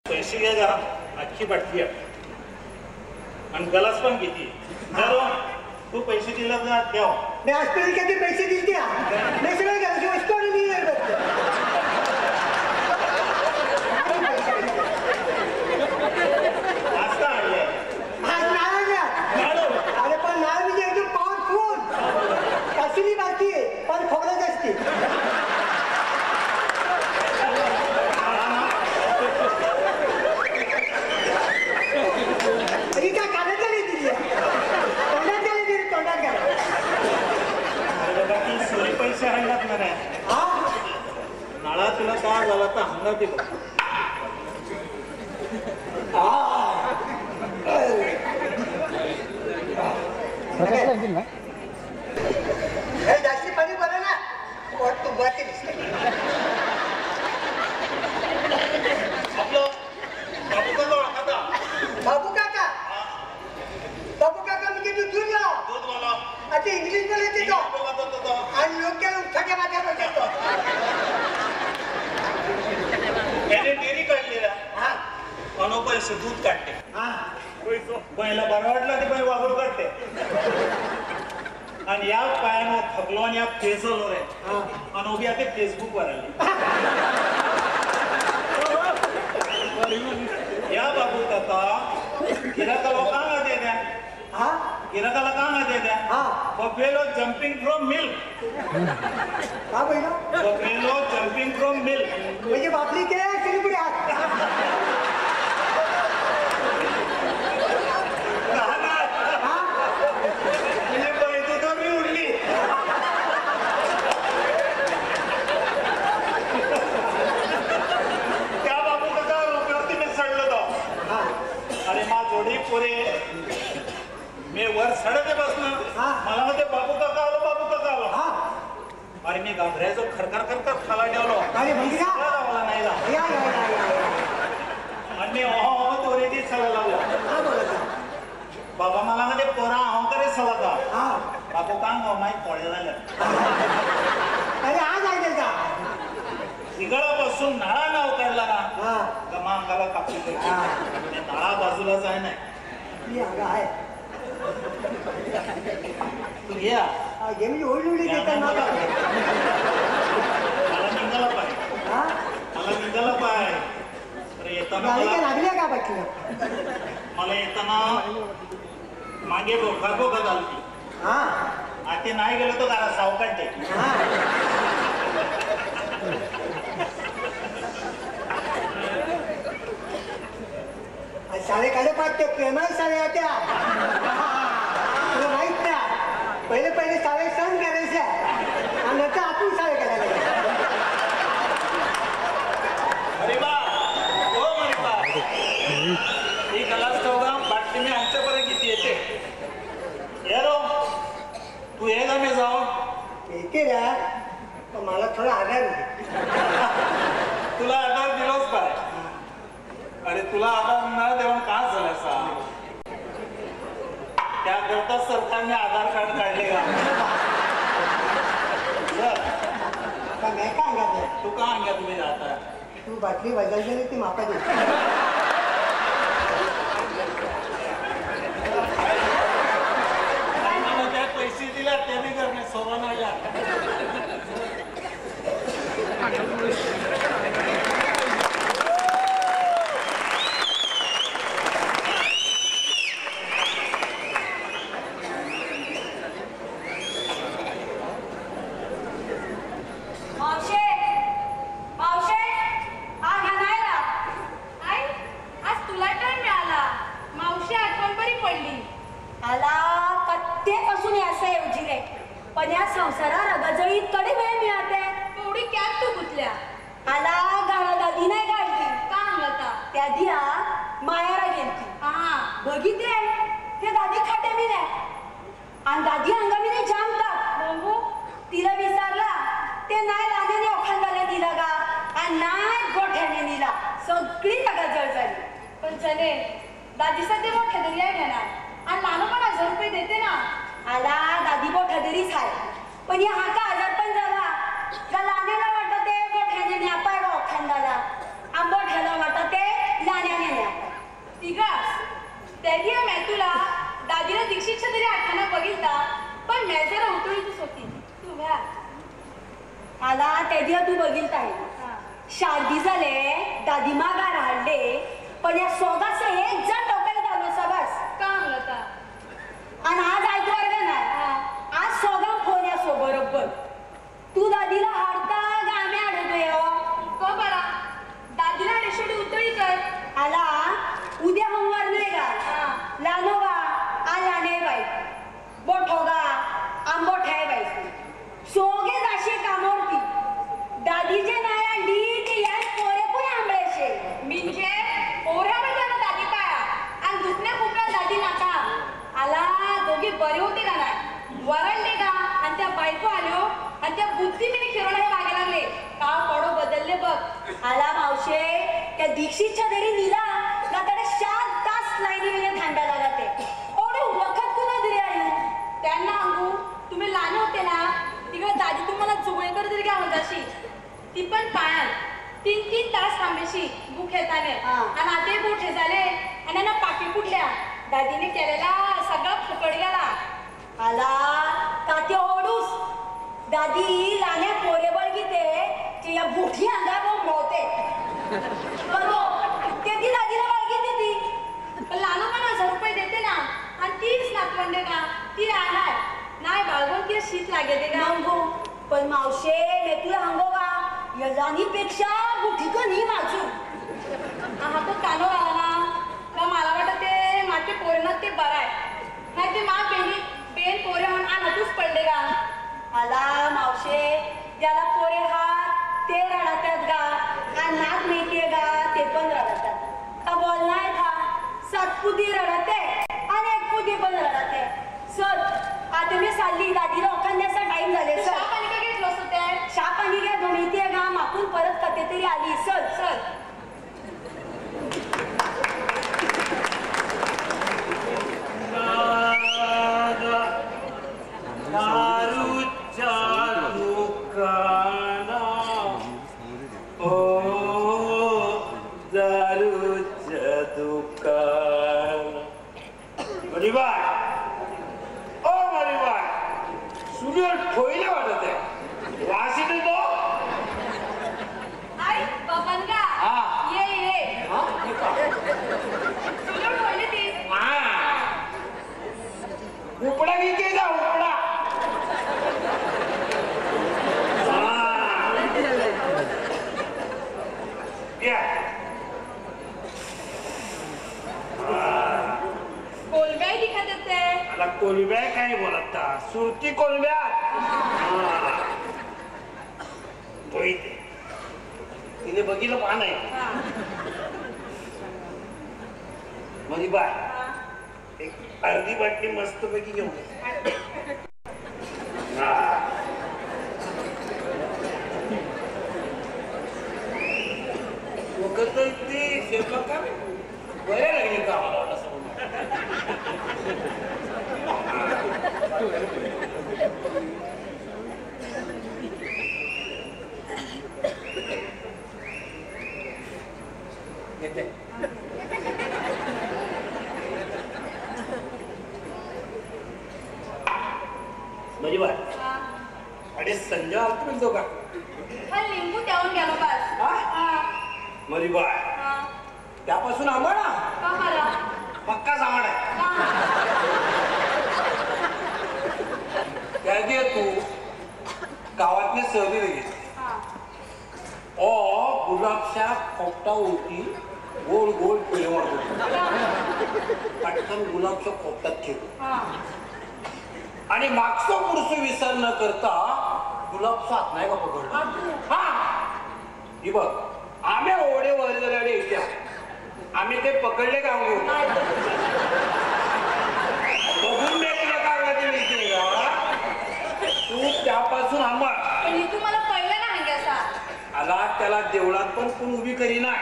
पैसे घ्या जरा अख्खी बाटली आणि गलास पण किती तू पैसे दिला ना ठेव मी आजपर्यंत कधी पैसे दिले मी सगळं घराची वस्तू आणि मी अरे पण नाळ म्हणजे एकदम पॉवरफुल कसली बाकी आहे पण खोबरच असते नाळा तुला काय झाला तर हंगा ते जास्ती पाणी बरं ना तू बरते बाबू काका म्हणजे तू दूध लाव आता इंग्लिश बोलायचे तो आणि योग्य उठाच्या माझ्या बघतो त्याने डेअरी काढलेला अनो पैसे दूध काढते पहिला बरं वाटलं ते पण वागून काढते आणि या पायानं थकलो आणि या फेसलो रे आणि उभी आता फेसबुक वर आली या बाबू काका गिराकाला का ना दे द्या गिराकाला का ना दे द्या बफेलो जम्पिंग फ्रॉम मिल्क का पहिला बफेलो जम्पिंग फ्रॉम मिल्क म्हणजे बापली के सिलीपुरी हात मी वर सडते बसणं मला मध्ये बाबू काका आलो अरे मी घाबरायचो खरखर खाला ठेवलो नाही आणि मी तोरेची सवय लागलो बाबा मला मध्ये पोरा अहंकारे सवता बाबू का माहीत पोळ्या झाल्या अरे आज आहे का तिघडापासून नाळा नाव काढला ना गमा अंगाला कापली नाळा बाजूलाच आहे नाही आहे तू घ्या म्हणजे ओढली मला निघाला पाय अरे येताना लागल्या का बाकी मला येताना मागे बोका घालती ते नाही गेलो तो घरा साव काढते साडे काढे पाहते प्रेमाळ साड्या त्या तुला माहित ना पहिले साडे सण करायचे आणि नंतर आपण साडे करायला अरे बा ही गलास ठेवगा बाटली मी आमच्यापर्यंत किती येते तू ये का मी जाऊ येते रे पण मला थोडा आधार तुला आधार दिलोच पाय अरे तुला आधार न देऊन का झाला सा त्याकरता सरकारने आधार कार्ड काढले का मी का अंगात तू का अंगात तुम्ही जाता तू बाटली बजावली ती मापा दे पैसे दिला त्याने करणे सोबा या पण या संसारात रगजळीत कडे वेळ मिळते एवढी कॅब तू गुतल्या आला गाणं दादी नाही गायली का म्हणता त्या दिया मायाला गेलती बघितले ते दादी खाटे मी नाही आणि दादी अंगामीने जामतात तिला विचारला ते नाही दादीने ओखांदाला दिला का आणि नाही गोठ्याने दिला सगळी रगजळ झाली पण चले दादी सध्या मोठ्या तरी आहे घेणार आणि नानू पण 1000 रुपये देते ना आला दादी मोठा तरीच आहे पण या हाका आजार पण झाला का लाण्याला वाटत ते मोठ्याने न्यापाय गा ओखांदाला आंबोठ्याला वाटत ते लाण्या त्या दिया तू बघील आहे शारदी झाले दादी मागार हाडले पण या सोगास एक जण डोक्याला घाललो सगळ्यास का म्हणता आणि आज ऐकवार का नाही आज सोगा फोन या सो बरोबर तू दादीला हाडता का आम्ही हाडतोय को बरा दादीला रेशोडी उतळी कर आला उद्या होमवार नाही का लानो गा आला नाही बाई बोठोगा आंबोट आहे बाई सोगे जाशे कामावरती दादीचे नाही आणली ते या पोरे कोणी आंबळेशे म्हणजे पोऱ्या म्हणजे ना दादी पाया आणि दुसऱ्या कुकरा दादी नाका आला दोघी बरे होते का नाही वरडले का आणि त्या बायको आलो आणि त्या बुद्धीने खेळणं हे मागे लागले का पडो बदलले बघ आला मावशे त्या दीक्षितच्या घरी निला ना त्याने 4 तास लाईनीमध्ये थांबायला लागते एवढे वखत कुणा दिले आली त्यांना अंगू तुम्ही लहान होते ना तिकडे दादी तुम्हाला जुगळेकर तरी काय म्हणताशी ती पण पायात 3-3 तास थांबेशी भूक येताने आणि आता मोठे झाले आणि त्यांना पाठी फुटल्या दादीने केलेला सगळा फुकट गेला आला का ते ओढूस दादी लाण्या पोरे बळगीते की या बुठी अंगावर मोळते बरोबर ते ती दादीला बळगीते ती पण लहान पण 1000 रुपये देते ना आणि तीच नातवंडे का ती राहणार नाही बाळगून तिला शीत लागेल का अंगो पण मावशे मी तुला अंगो का यजानीपेक्षा बुठी का नाही माझू हा तो कानोर आला ना मला वाटत ते माझे पोरेना ते बरं आहे नाही ते मा बेन पोरे म्हणून अनातूच पडले का आला मावशे ज्याला पोरे हात ते रडतात गा आणि नाक मिळते गा ते पण रडतात का बोलणार का सातपुती रडते आणि एक पुती पण रडते सर आता मी चालली दादीला ओखांद्याचा टाइम झाले सर पाणी का घेतलं असतं ते चहा पाणी घ्या मिळते गा मागून परत कथे तरी आली सर सर दारूच्या दुकाना ओ दारूच्या दुकान मरीबाई ओ मरीबाई सूर्य ठोईले वाटत आहे वासित तो आई बबनगा ये ये सूर्य ठोईले ती उपडा विके जा उपडा कोलब्या दिखत येते मला कोलब्या काय बोलता सुरती कोलब्या तो इथे तिने बघितलं पान आहे माझी बाय एक अर्धी बाटली मस्त पैकी घेऊन ती शेतला का बऱ्या लागली का आम्हाला वाटत येते माझी बाय अरे संजय आलतो म्हणतो का हा लिंबू त्याहून गेलो बस मरी बाय त्यापासून आंबा पक्का जावड आहे त्या तू गावातले सहली गेली ओ गुलाबच्या खोपटा उलटी गोल गोल फिरे मारतो पटकन गुलाबच्या खोपटात ठेव आणि मागचं पुरुष विसर न करता गुलाबचा हात नाही का पकडला ही बघ आम्ही ओढे वरदराडे येत्या आम्ही ते पकडले का बघून भेटलं का तू त्यापासून आंबा तुम्हाला पहिलं ना असा आला त्याला देवळात पण कोण उभी करीना